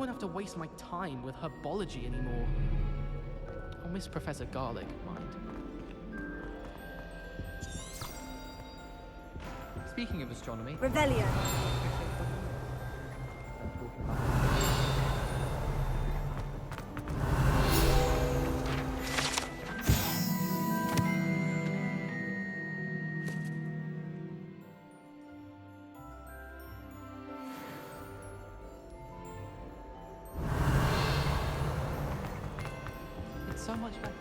won't have to waste my time with herbology anymore. I'll miss Professor Garlic, mind. Speaking of astronomy... Revelio. It's so much better.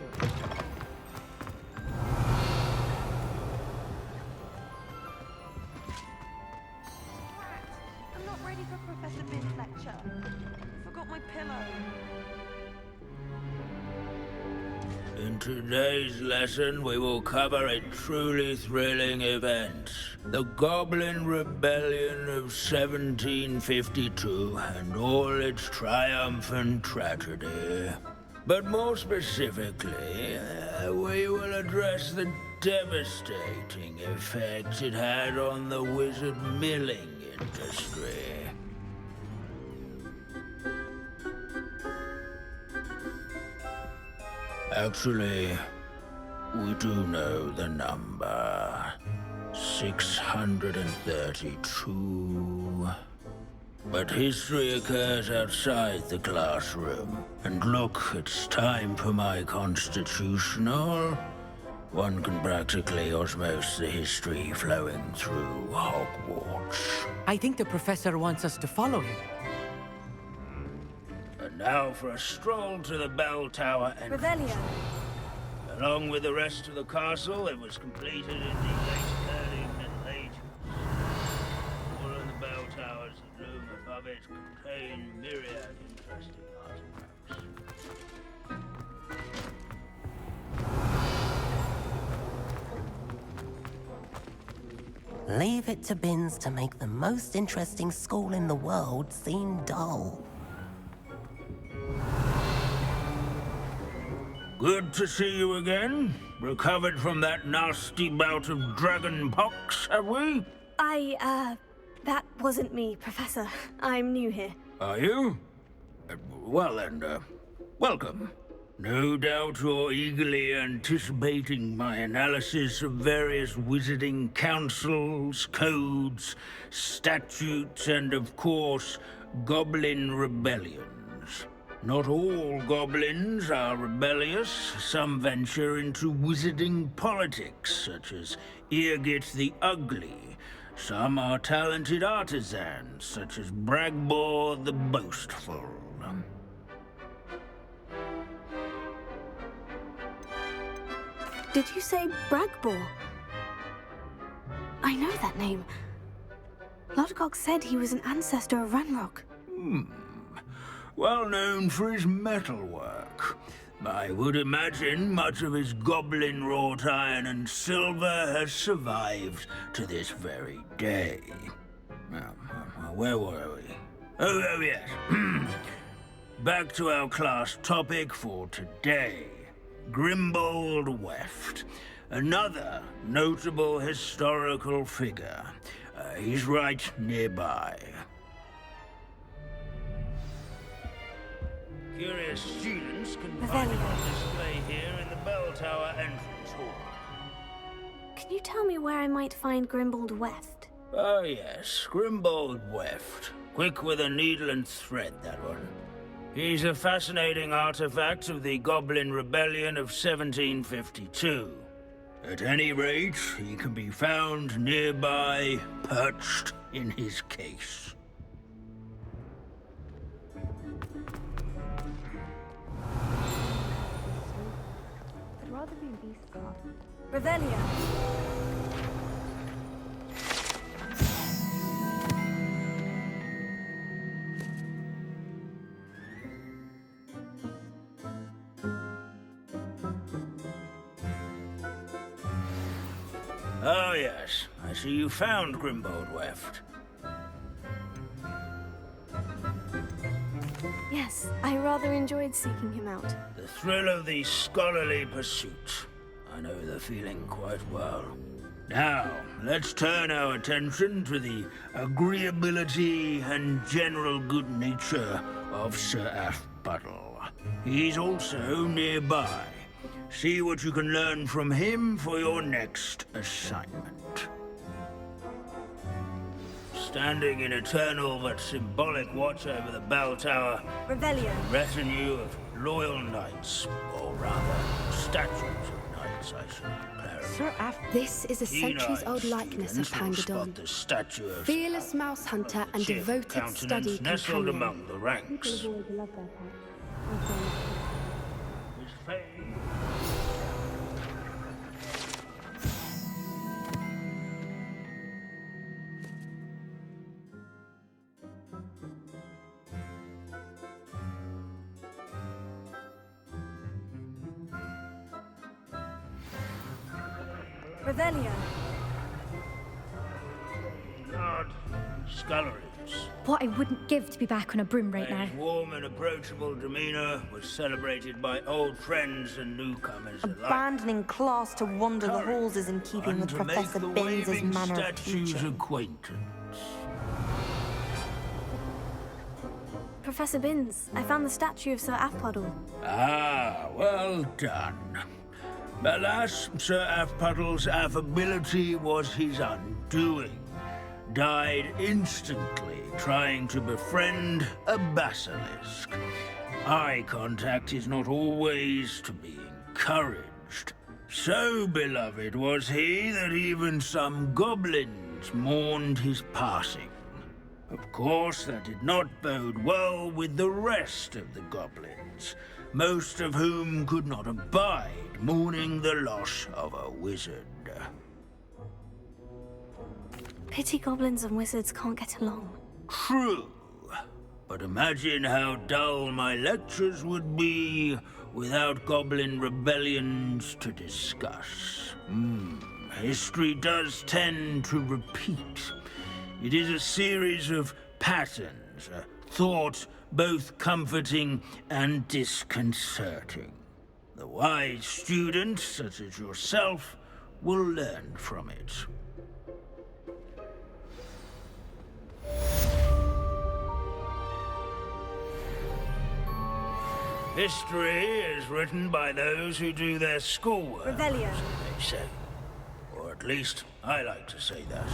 I'm not ready for Professor Bin's lecture. Forgot my pillow. In today's lesson, we will cover a truly thrilling event. The Goblin Rebellion of 1752 and all its triumphant tragedy. But more specifically, we will address the devastating effects it had on the wizard milling industry. Actually, we do know the number. 632. But history occurs outside the classroom. And look, it's time for my constitutional. One can practically osmose the history flowing through Hogwarts. I think the professor wants us to follow him. And now for a stroll to the bell tower entrance. Revelio. Along with the rest of the castle, it was completed in the early Middle Ages. All of the bell towers that loom above it contain myriad interesting artifacts. Leave it to Bins to make the most interesting school in the world seem dull. Good to see you again. Recovered from that nasty bout of dragon pox, have we? That wasn't me, Professor. I'm new here. Are you? Well then, welcome. No doubt you're eagerly anticipating my analysis of various wizarding councils, codes, statutes, and of course, goblin rebellions. Not all goblins are rebellious. Some venture into wizarding politics, such as Eargit the Ugly. Some are talented artisans, such as Bragbor the Boastful. Did you say Bragbor? I know that name. Lodgok said he was an ancestor of Ranrock. Well known for his metalwork. I would imagine much of his goblin-wrought iron and silver has survived to this very day. Where were we? Oh yes. Back to our class topic for today. Grimbold Weft. Another notable historical figure. He's right nearby. Curious students can find him on display here in the bell tower entrance hall. Can you tell me where I might find Grimbold Weft? Oh yes, Grimbold Weft. Quick with a needle and thread, that one. He's a fascinating artifact of the Goblin Rebellion of 1752. At any rate, he can be found nearby, perched in his case. I'd rather be beast guard. Revelio. Oh yes, I see you found Grimbold Weft. Yes, I rather enjoyed seeking him out. The thrill of the scholarly pursuit. I know the feeling quite well. Now, let's turn our attention to the agreeability and general good nature of Sir Aphbuttle. He's also nearby. See what you can learn from him for your next assignment. Standing in eternal but symbolic watch over the bell tower, Revelio. a retinue of loyal knights, or rather, statues of knights, I should clarify. This is a centuries-old likeness of Pangadon. The statue of Fearless mouse hunter and devoted study nestled companion. among the ranks. His fame. Revelio. Blood, sculleries. What I wouldn't give to be back on a broom right now. His warm and approachable demeanor was celebrated by old friends and newcomers alike. Abandoning class to wander the halls is in keeping And with to make Professor the Binns' waving manner of statue's teaching. acquaintance. Professor Binns, I found the statue of Sir Aphbuttle. Ah, well done. Alas, Sir Aphbuttle's affability was his undoing. Died instantly trying to befriend a basilisk. Eye contact is not always to be encouraged. So beloved was he that even some goblins mourned his passing. Of course, that did not bode well with the rest of the goblins, most of whom could not abide mourning the loss of a wizard. Pity goblins and wizards can't get along. True, but imagine how dull my lectures would be without goblin rebellions to discuss. History does tend to repeat. It is a series of patterns, a thought both comforting and disconcerting. The wise student, such as yourself, will learn from it. History is written by those who do their schoolwork, Revelio. they say. Or at least, I like to say that.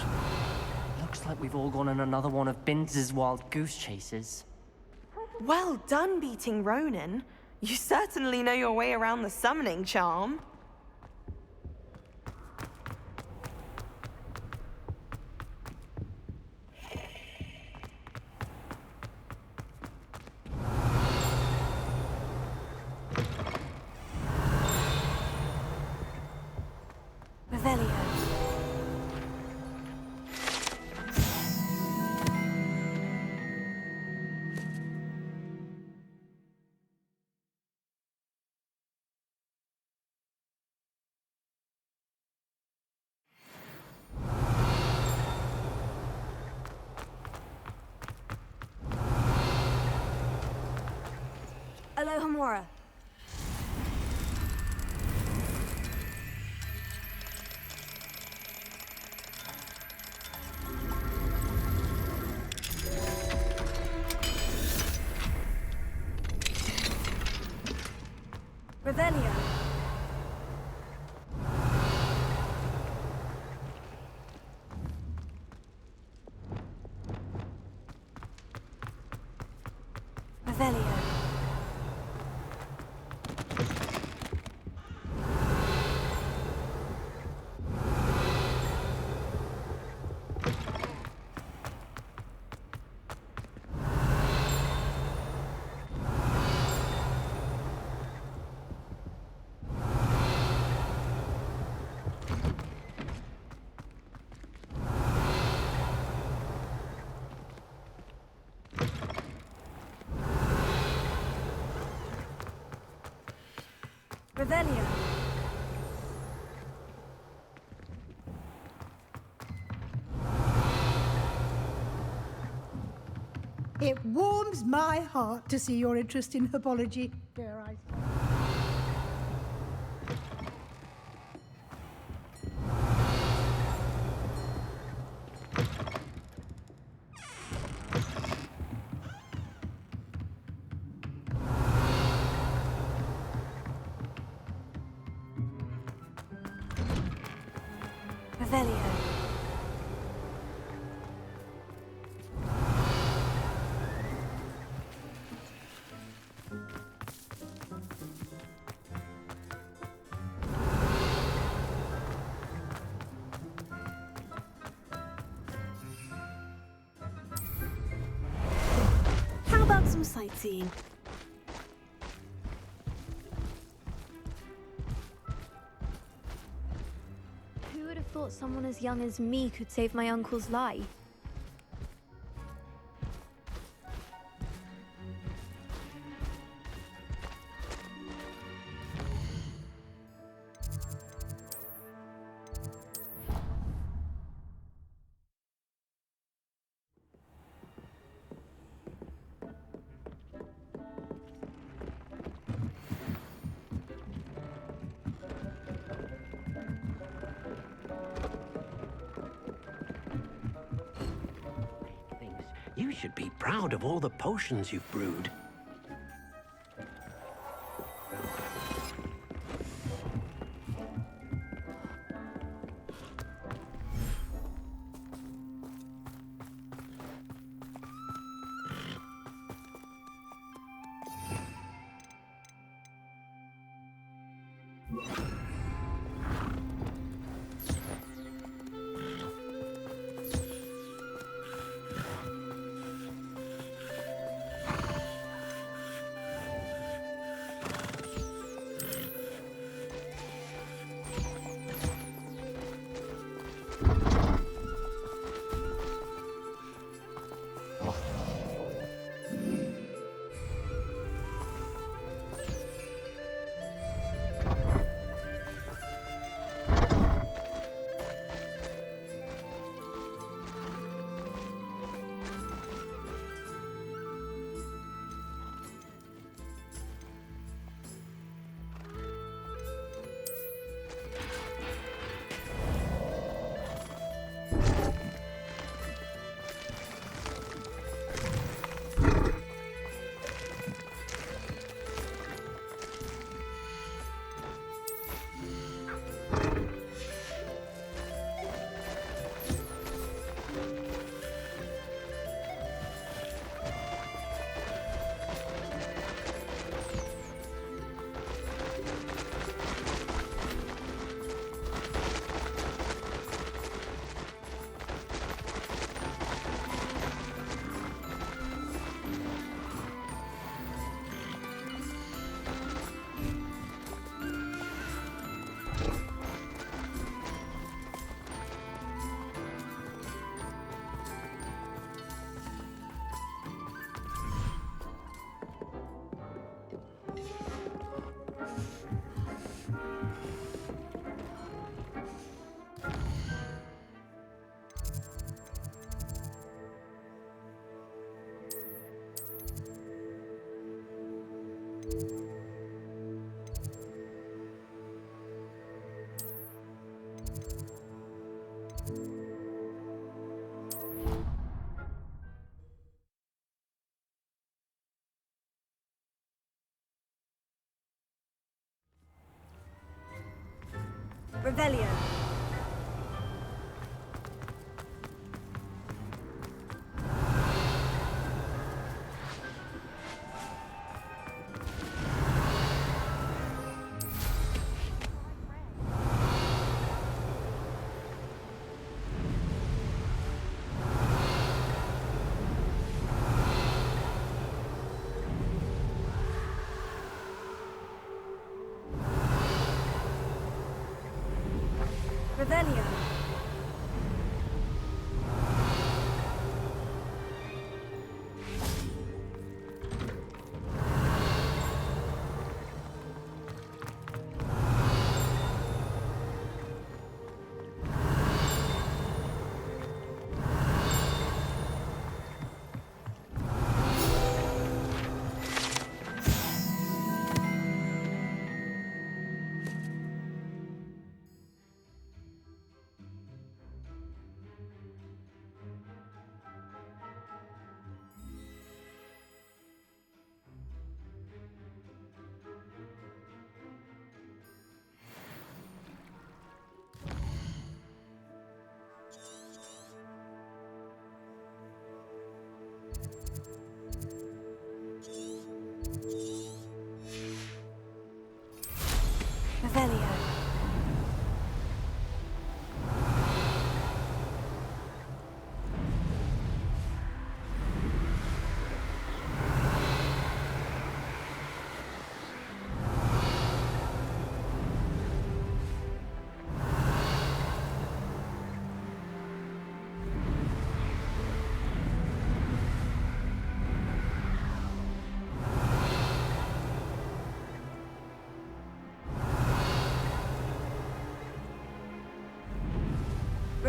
Looks like we've all gone on another one of Binns' wild goose chases. Well done, beating Ronan. You certainly know your way around the summoning charm. Revelio. Alohomora. Revelio. Revelio. Revelio. It warms my heart to see your interest in herbology, dare I say. Revelio. How about some sightseeing? Who would have thought someone as young as me could save my uncle's life? You should be proud of all the potions you've brewed. Revelio. Revelio.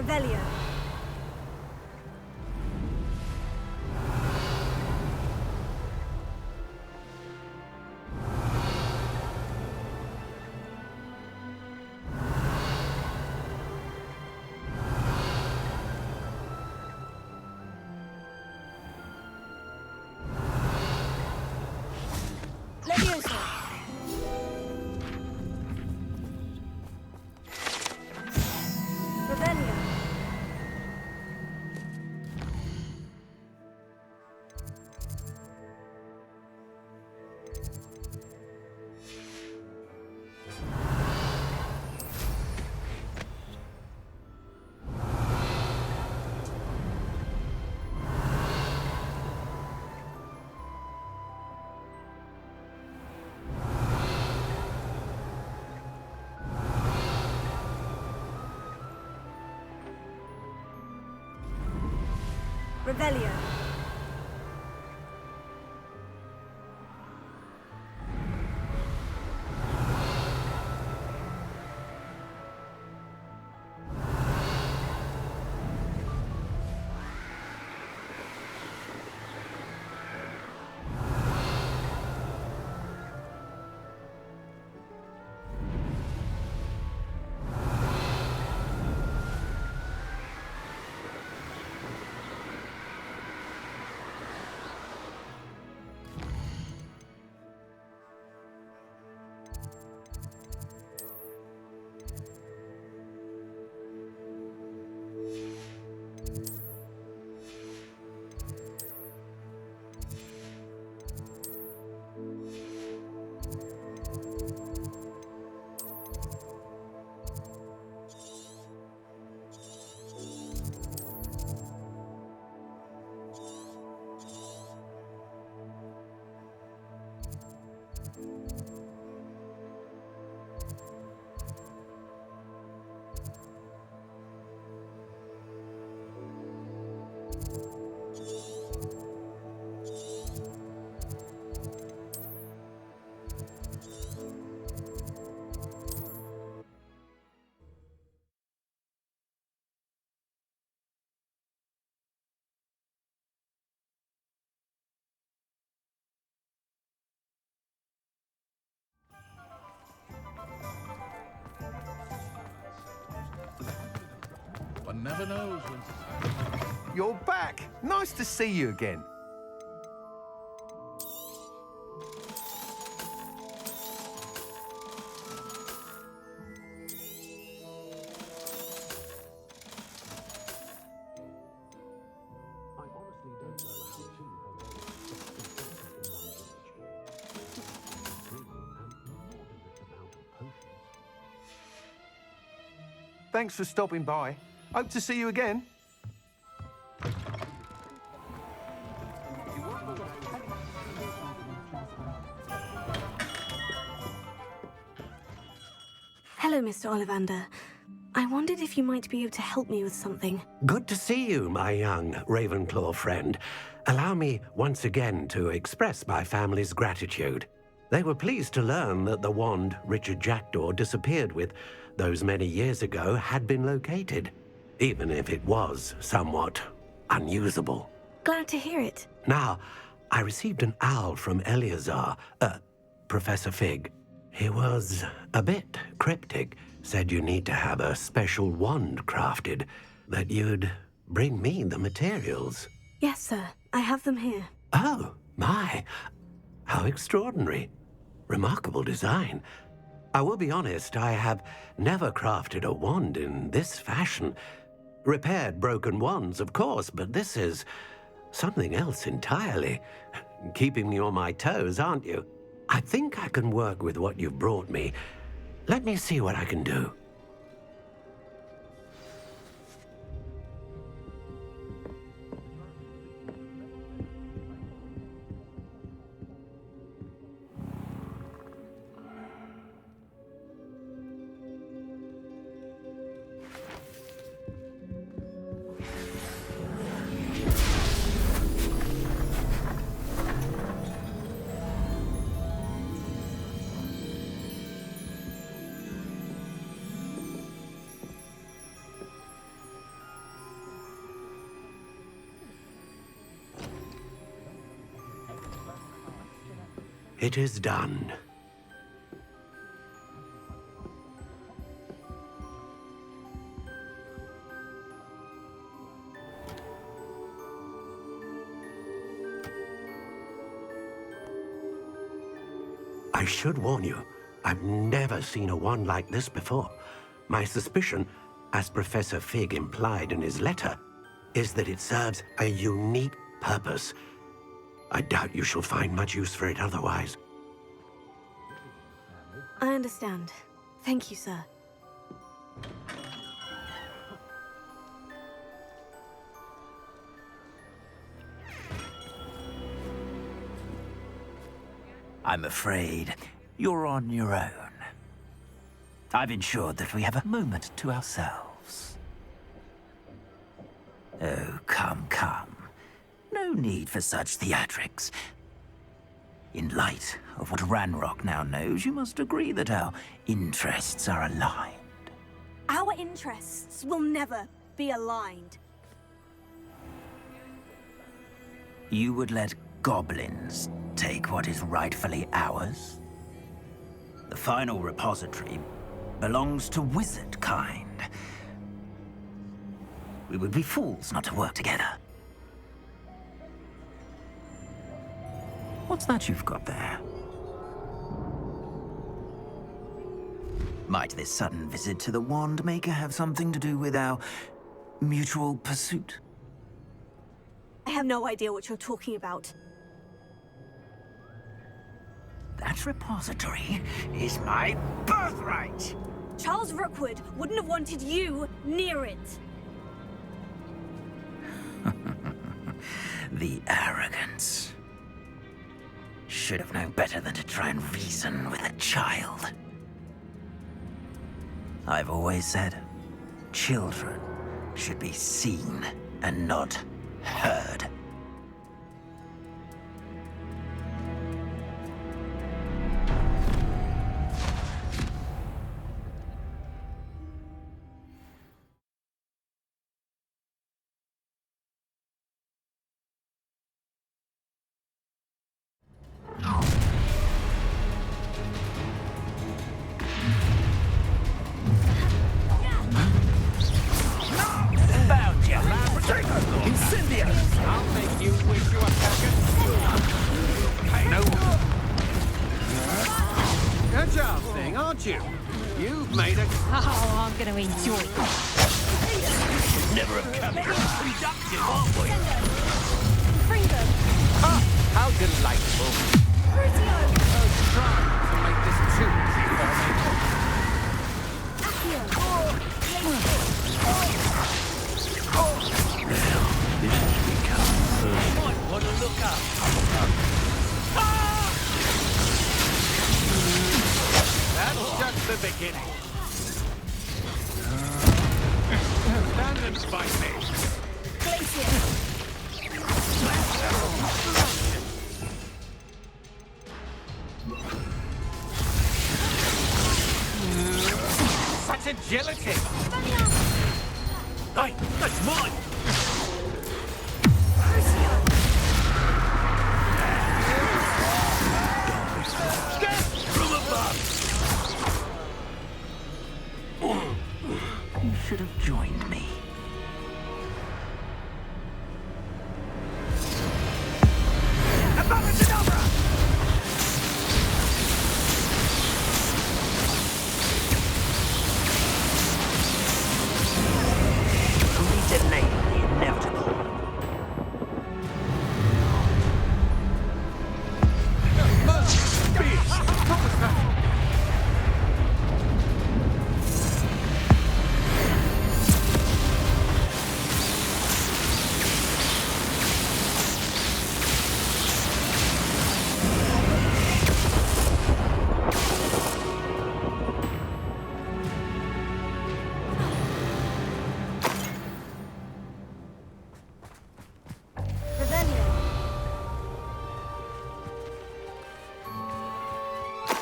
Revelio. Levioso. Revelio. Revelio. One never knows when... You're back! Nice to see you again. Thanks for stopping by. Hope to see you again. Hello, Mr. Ollivander. I wondered if you might be able to help me with something. Good to see you, my young Ravenclaw friend. Allow me once again to express my family's gratitude. They were pleased to learn that the wand Richard Jackdaw disappeared with those many years ago had been located, even if it was somewhat unusable. Glad to hear it. Now, I received an owl from Eleazar, Professor Fig. He was a bit cryptic, said you need to have a special wand crafted, that you'd bring me the materials. Yes, sir. I have them here. Oh, my. How extraordinary. Remarkable design. I will be honest, I have never crafted a wand in this fashion. Repaired broken wands, of course, but this is something else entirely. Keeping me on my toes, aren't you? I think I can work with what you've brought me. Let me see what I can do. It is done. I should warn you, I've never seen a wand like this before. My suspicion, as Professor Fig implied in his letter, is that it serves a unique purpose. I doubt you shall find much use for it otherwise. I understand. Thank you, sir. I'm afraid you're on your own. I've ensured that we have a moment to ourselves. Oh, come, come. No need for such theatrics. In light of what Ranrock now knows, you must agree that our interests are aligned. Our interests will never be aligned. You would let goblins take what is rightfully ours? The final repository belongs to wizard kind. We would be fools not to work together. What's that you've got there? Might this sudden visit to the Wand Maker have something to do with our mutual pursuit? I have no idea what you're talking about. That repository is my birthright! Charles Rookwood wouldn't have wanted you near it. The arrogance. Should have known better than to try and reason with a child. I've always said, children should be seen and not heard.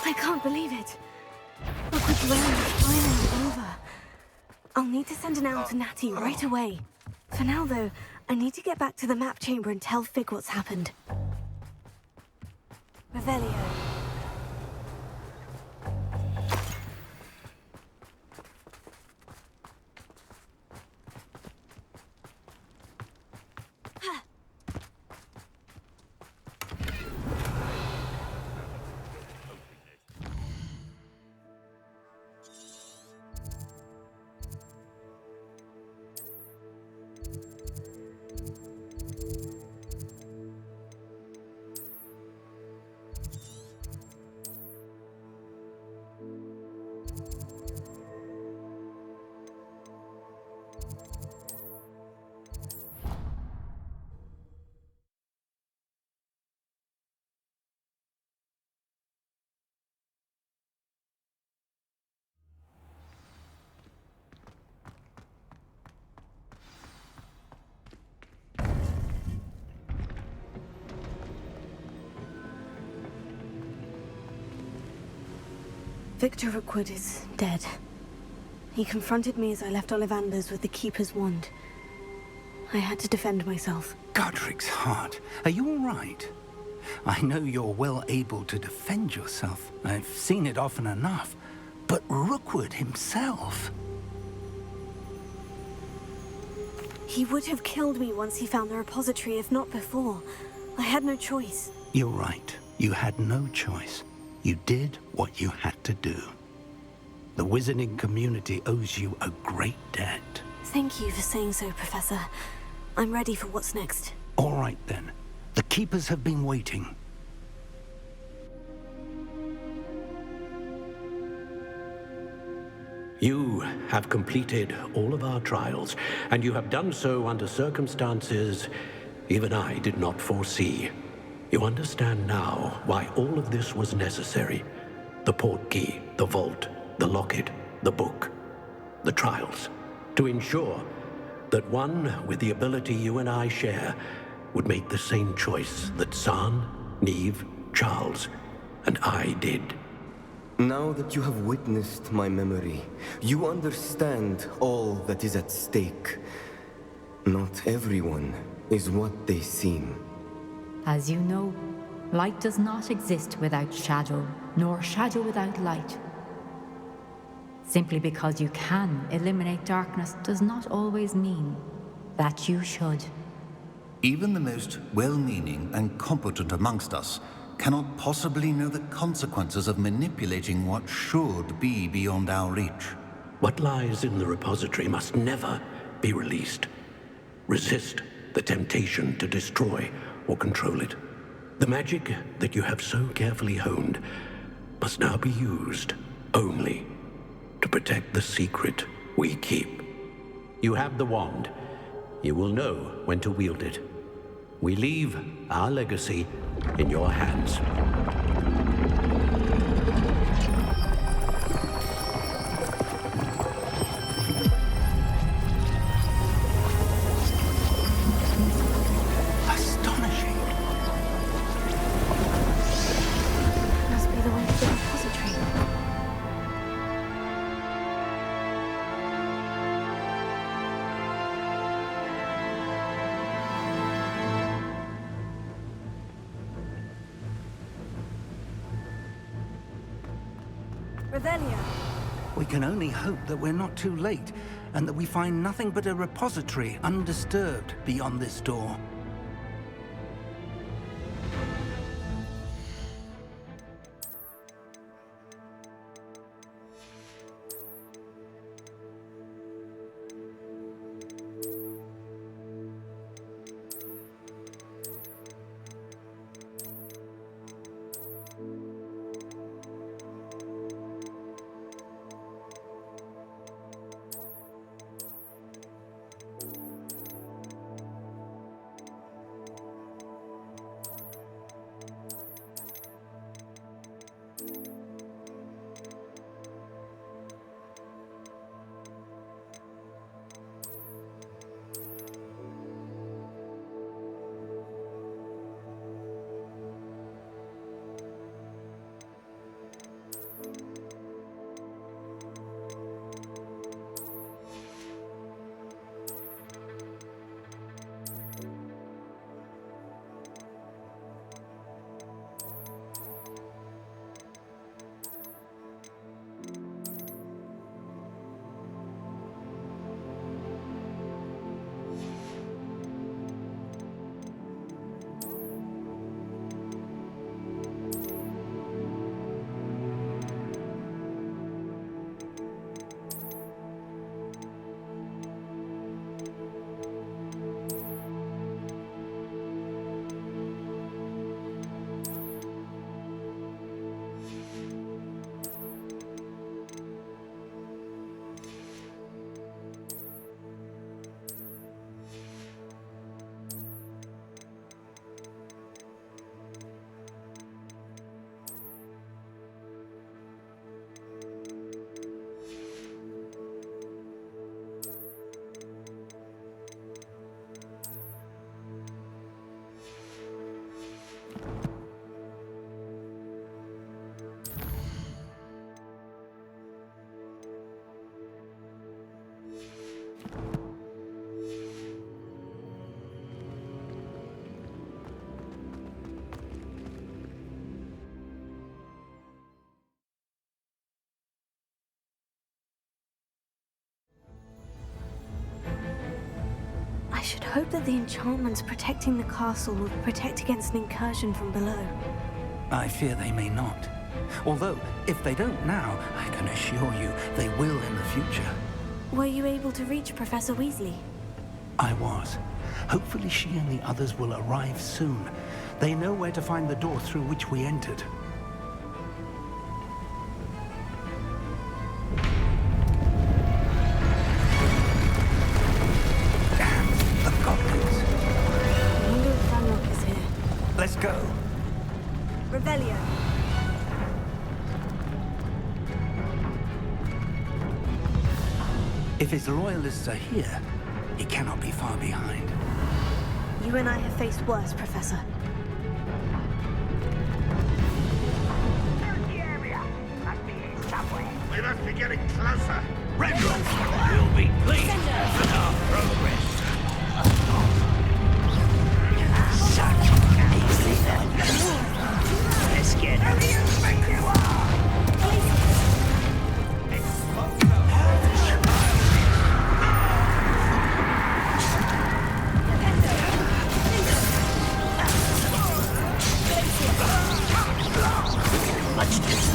I can't believe it. Rookwood's reign is finally over. I'll need to send an owl to Natty right away. For now, though, I need to get back to the map chamber and tell Fig what's happened. Revelio. Victor Rookwood is dead. He confronted me as I left Ollivander's with the Keeper's wand. I had to defend myself. Godric's heart. Are you all right? I know you're well able to defend yourself. I've seen it often enough. But Rookwood himself... He would have killed me once he found the repository, if not before. I had no choice. You're right. You had no choice. You did what you had to do. The wizarding community owes you a great debt. Thank you for saying so, Professor. I'm ready for what's next. All right, then. The Keepers have been waiting. You have completed all of our trials, and you have done so under circumstances even I did not foresee. You understand now why all of this was necessary. The portkey, the vault, the locket, the book, the trials. To ensure that one with the ability you and I share would make the same choice that San, Neve, Charles, and I did. Now that you have witnessed my memory, you understand all that is at stake. Not everyone is what they seem. As you know, light does not exist without shadow, nor shadow without light. Simply because you can eliminate darkness does not always mean that you should. Even the most well-meaning and competent amongst us cannot possibly know the consequences of manipulating what should be beyond our reach. What lies in the repository must never be released. Resist the temptation to destroy or control it. The magic that you have so carefully honed must now be used only to protect the secret we keep. You have the wand. You will know when to wield it. We leave our legacy in your hands. Astonishing. Must be the way to the repository. Revelio. We can only hope that we're not too late, and that we find nothing but a repository undisturbed beyond this door. hope that the enchantments protecting the castle will protect against an incursion from below. I fear they may not. Although, if they don't now, I can assure you they will in the future. Were you able to reach Professor Weasley? I was. Hopefully she and the others will arrive soon. They know where to find the door through which we entered. Damn, the goblins. I wonder if Ranrock is here. Let's go. Revelio. If his loyalists are here, he cannot be far behind. You and I have faced worse, Professor. We must be getting closer. Red Rock will be pleased with our progress. Such easy then. Let's get who do you think you are? Let's do this.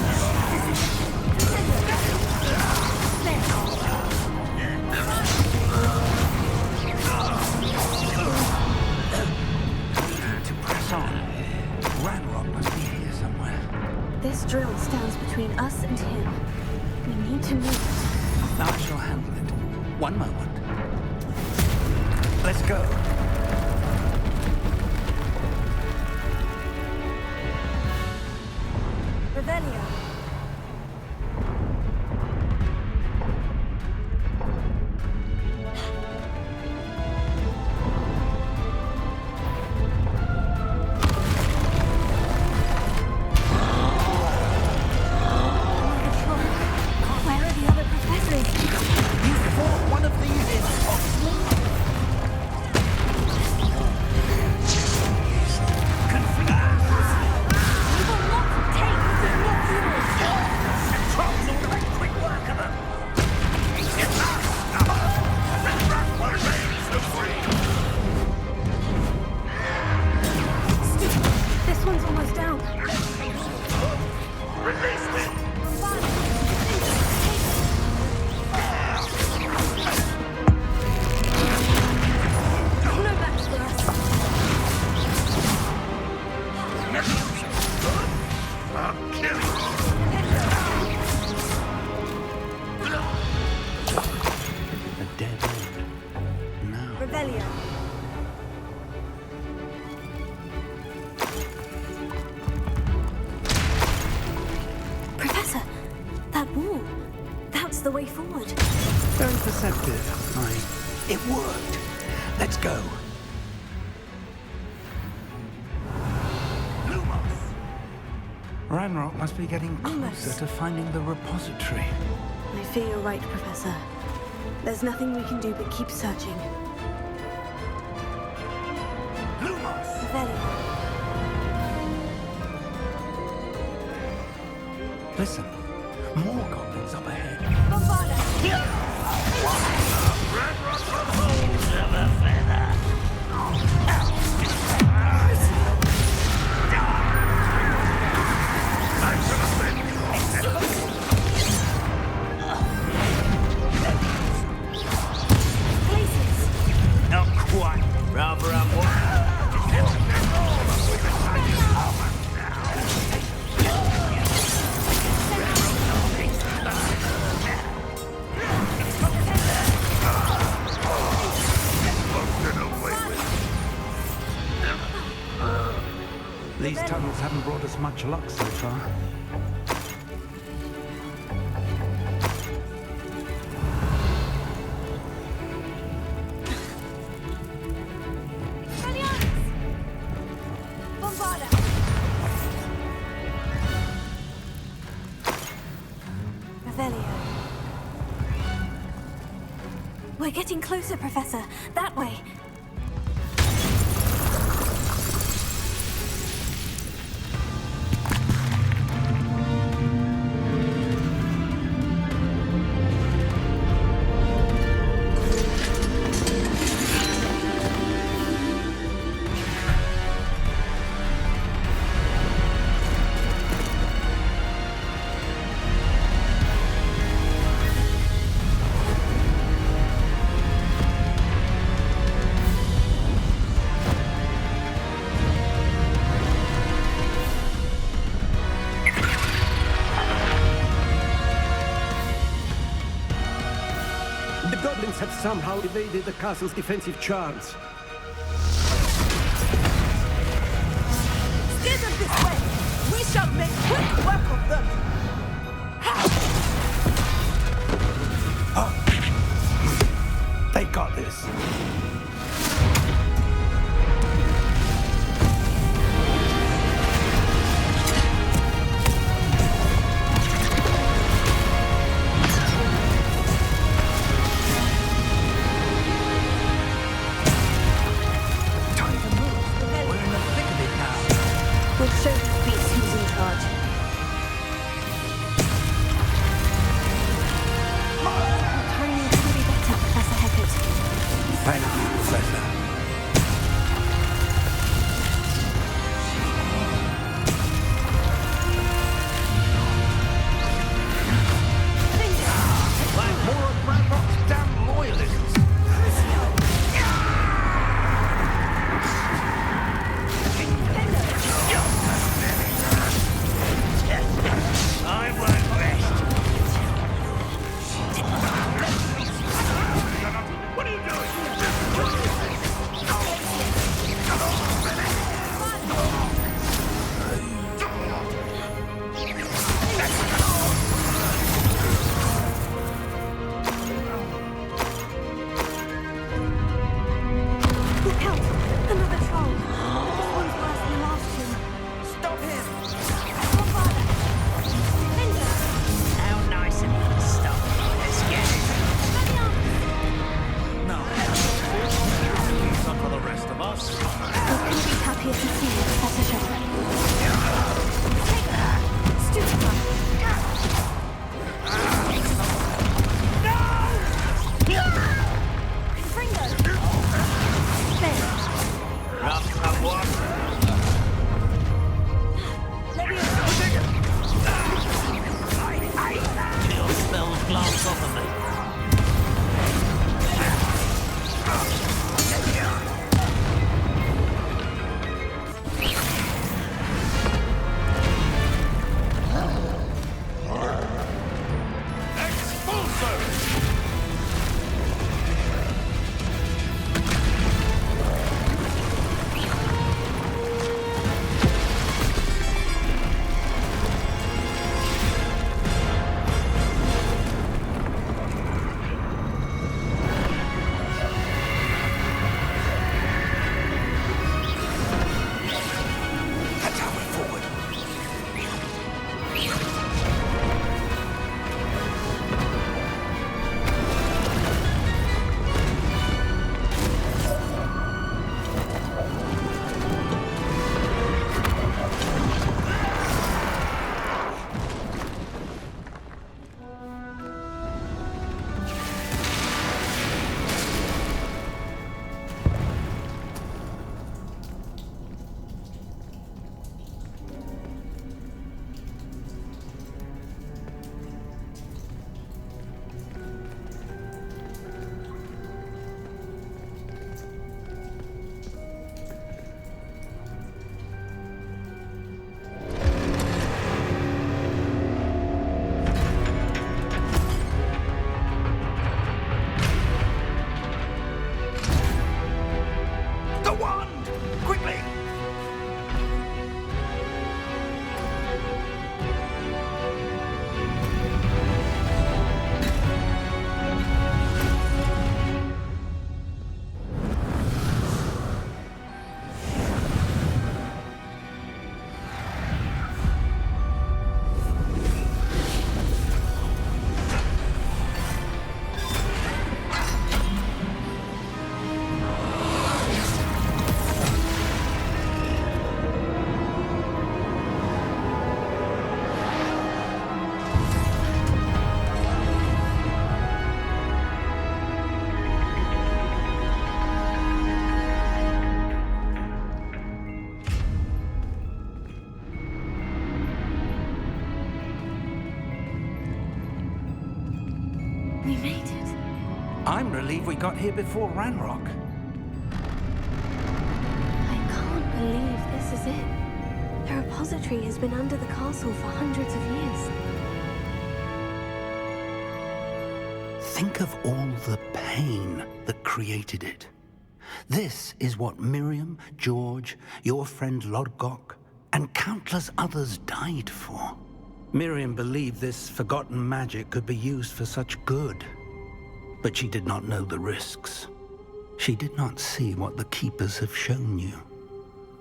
This drill stands between us and him. We need to move it. I shall handle it. One moment. Let's go. Revelio. Professor, that wall, that's the way forward. Very perceptive. It worked. Let's go. Ranrock must be getting closer to finding the repository. I fear you're right, Professor. There's nothing we can do but keep searching. Revelio. Listen, more goblins up ahead. Not quite. Rather, I'm These tunnels haven't brought us much luck so far. Revelio. We're getting closer, Professor. That way. goblins have somehow evaded the castle's defensive charms. Steer them this way! We shall make quick work of them! They got this. We'll show these beasts who's in charge. Your timing couldn't be better, Professor Heckert. Thank you, Professor. Like more of Ranrock's damn loyalists. I won't rest. What are you doing? Look out! Another troll. This one's worse than the last two. Stop him! Your father. Linda! How nice of you to stop. Let's get it. No. It's not for the rest of us. We couldn't be happier to see you, Professor Shepard. Take that! Stupid one. Fringo! There. Up what? Let me Kill spells glance off of me. We made it. I'm relieved we got here before Ranrock. I can't believe this is it. The repository has been under the castle for hundreds of years. Think of all the pain that created it. This is what Miriam, George, your friend Lodgok, and countless others died for. Miriam believed this forgotten magic could be used for such good, but she did not know the risks. She did not see what the Keepers have shown you,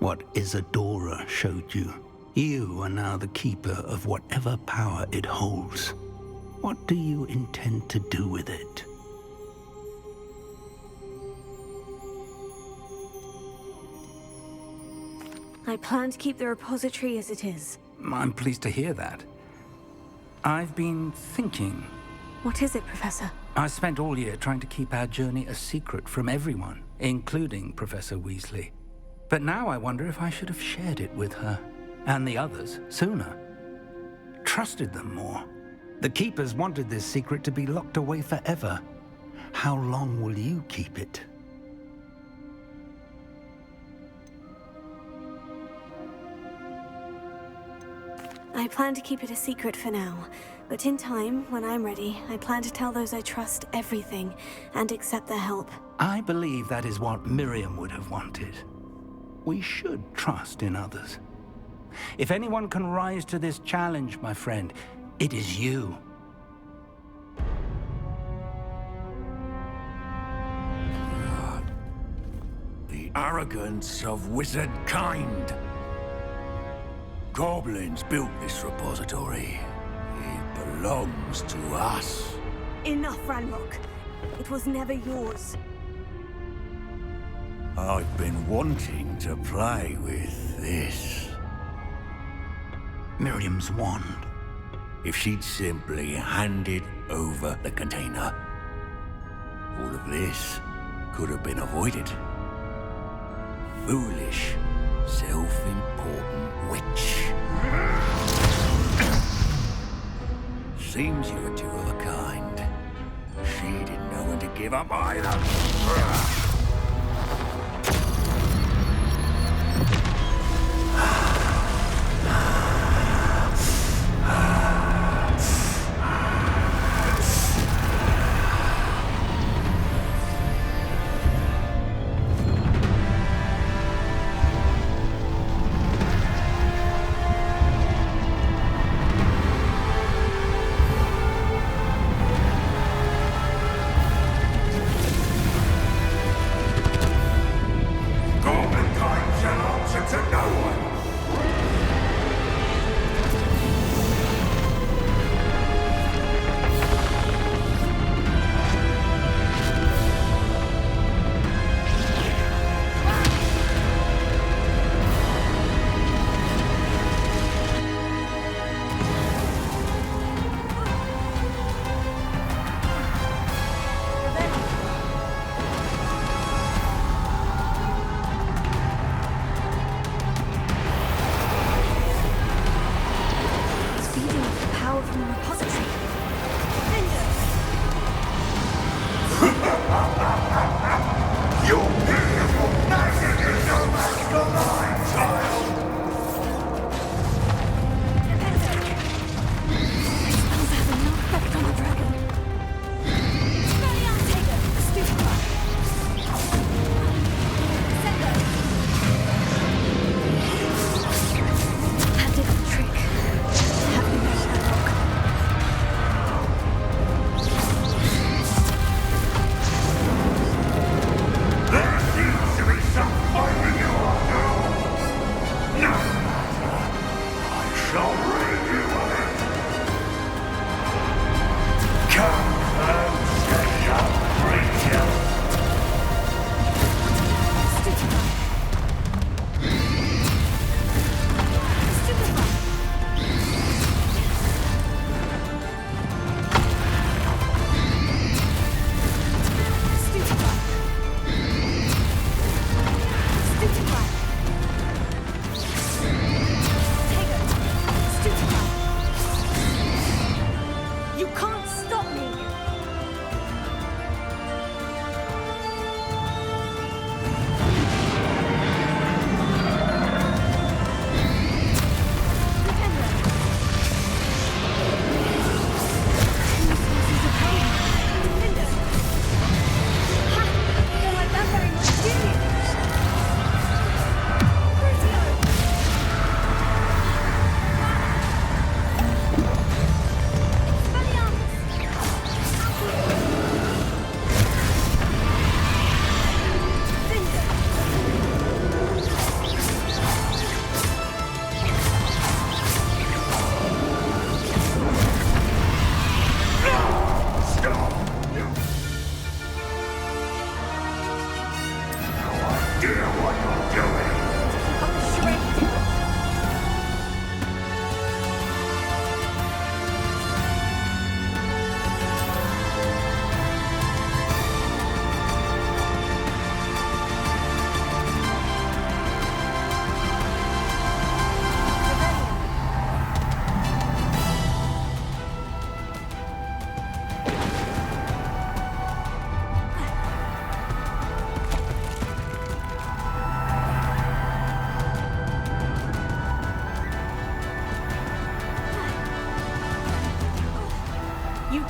what Isadora showed you. You are now the Keeper of whatever power it holds. What do you intend to do with it? I plan to keep the repository as it is. I'm pleased to hear that. I've been thinking. What is it, Professor? I spent all year trying to keep our journey a secret from everyone, including Professor Weasley. But now I wonder if I should have shared it with her, and the others, sooner. Trusted them more. The Keepers wanted this secret to be locked away forever. How long will you keep it? I plan to keep it a secret for now, but in time, when I'm ready, I plan to tell those I trust everything and accept their help. I believe that is what Miriam would have wanted. We should trust in others. If anyone can rise to this challenge, my friend, it is you. The arrogance of wizard kind. Goblins built this repository. It belongs to us. Enough, Ranrock. It was never yours. I've been wanting to play with this. Miriam's wand. If she'd simply handed over the container, all of this could have been avoided. Foolish, self-important witch. Seems you were two of a kind. She didn't know when to give up either.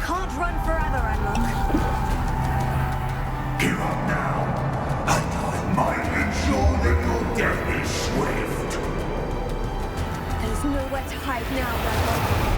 can't run forever, Unlock. Give up now, and I might ensure that your death is swift. There's nowhere to hide now, Unlock.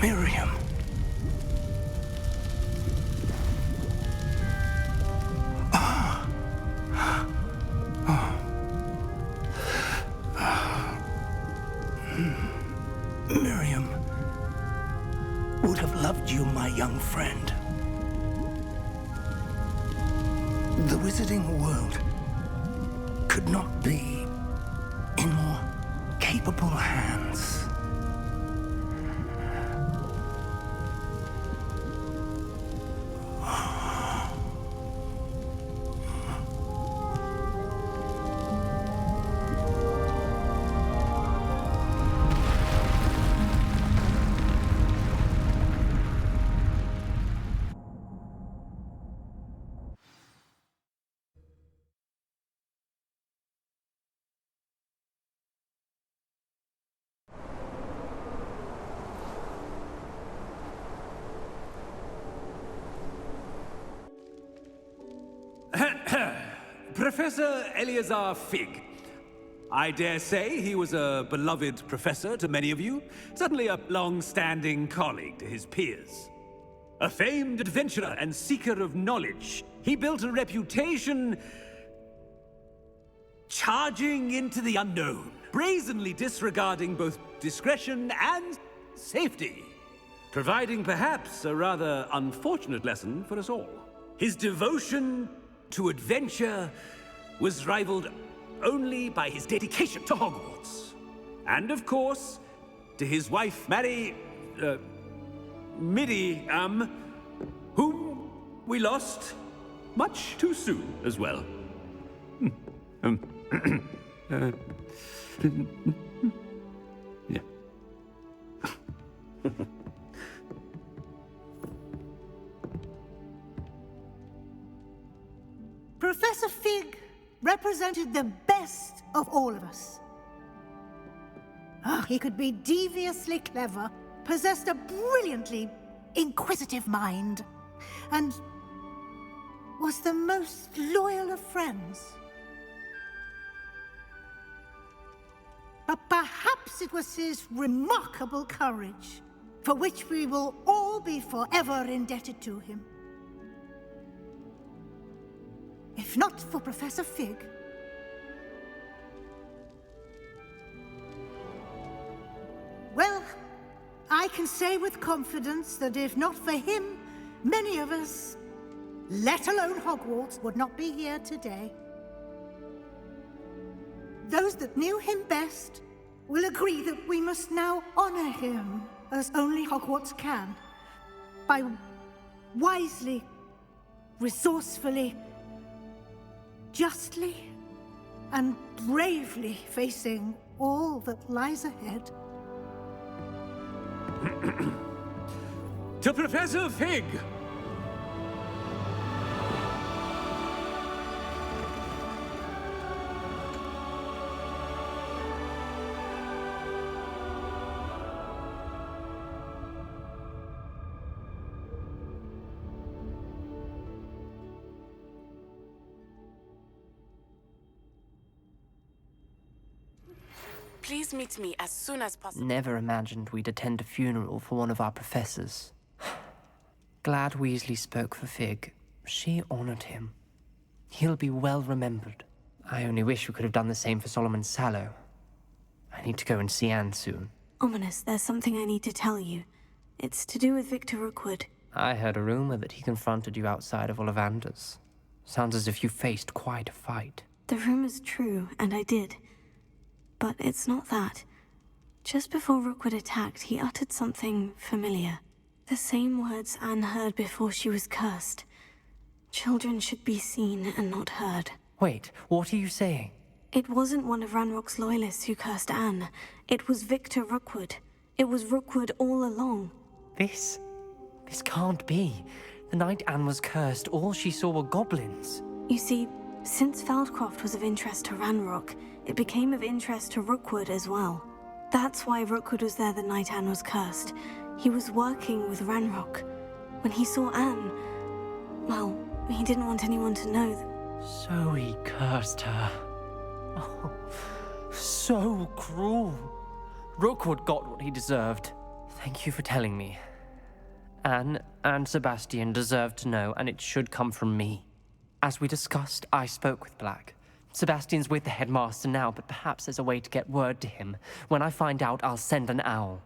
Miriam. Miriam would have loved you, my young friend. The wizarding world could not be in more capable hands. Professor Eleazar Fig. I dare say he was a beloved professor to many of you, certainly a long-standing colleague to his peers. A famed adventurer and seeker of knowledge, he built a reputation charging into the unknown, brazenly disregarding both discretion and safety, providing perhaps a rather unfortunate lesson for us all. His devotion to adventure was rivaled only by his dedication to Hogwarts. And of course, to his wife, Midi, whom we lost much too soon as well. Yeah. Professor Fig represented the best of all of us. He could be deviously clever, possessed a brilliantly inquisitive mind, and was the most loyal of friends. But perhaps it was his remarkable courage, for which we will all be forever indebted to him. If not for Professor Fig, well, I can say with confidence that if not for him, many of us, let alone Hogwarts, would not be here today. Those that knew him best will agree that we must now honor him as only Hogwarts can, by wisely, resourcefully, justly, and bravely facing all that lies ahead. To Professor Fig! Please meet me as soon as possible. Never imagined we'd attend a funeral for one of our professors. Glad Weasley spoke for Fig. She honored him. He'll be well remembered. I only wish we could have done the same for Solomon Sallow. I need to go and see Anne soon. Ominous, there's something I need to tell you. It's to do with Victor Rookwood. I heard a rumor that he confronted you outside of Ollivander's. Sounds as if you faced quite a fight. The rumor's true, and I did. But it's not that. Just before Rookwood attacked, he uttered something familiar. The same words Anne heard before she was cursed. Children should be seen and not heard. Wait, what are you saying? It wasn't one of Ranrock's loyalists who cursed Anne. It was Victor Rookwood. It was Rookwood all along. This can't be. The night Anne was cursed, all she saw were goblins. You see, since Feldcroft was of interest to Ranrock, it became of interest to Rookwood as well. That's why Rookwood was there the night Anne was cursed. He was working with Ranrock. When he saw Anne, well, he didn't want anyone to know that. So he cursed her. Oh, so cruel. Rookwood got what he deserved. Thank you for telling me. Anne and Sebastian deserve to know, and it should come from me. As we discussed, I spoke with Black. Sebastian's with the headmaster now, but perhaps there's a way to get word to him. When I find out, I'll send an owl.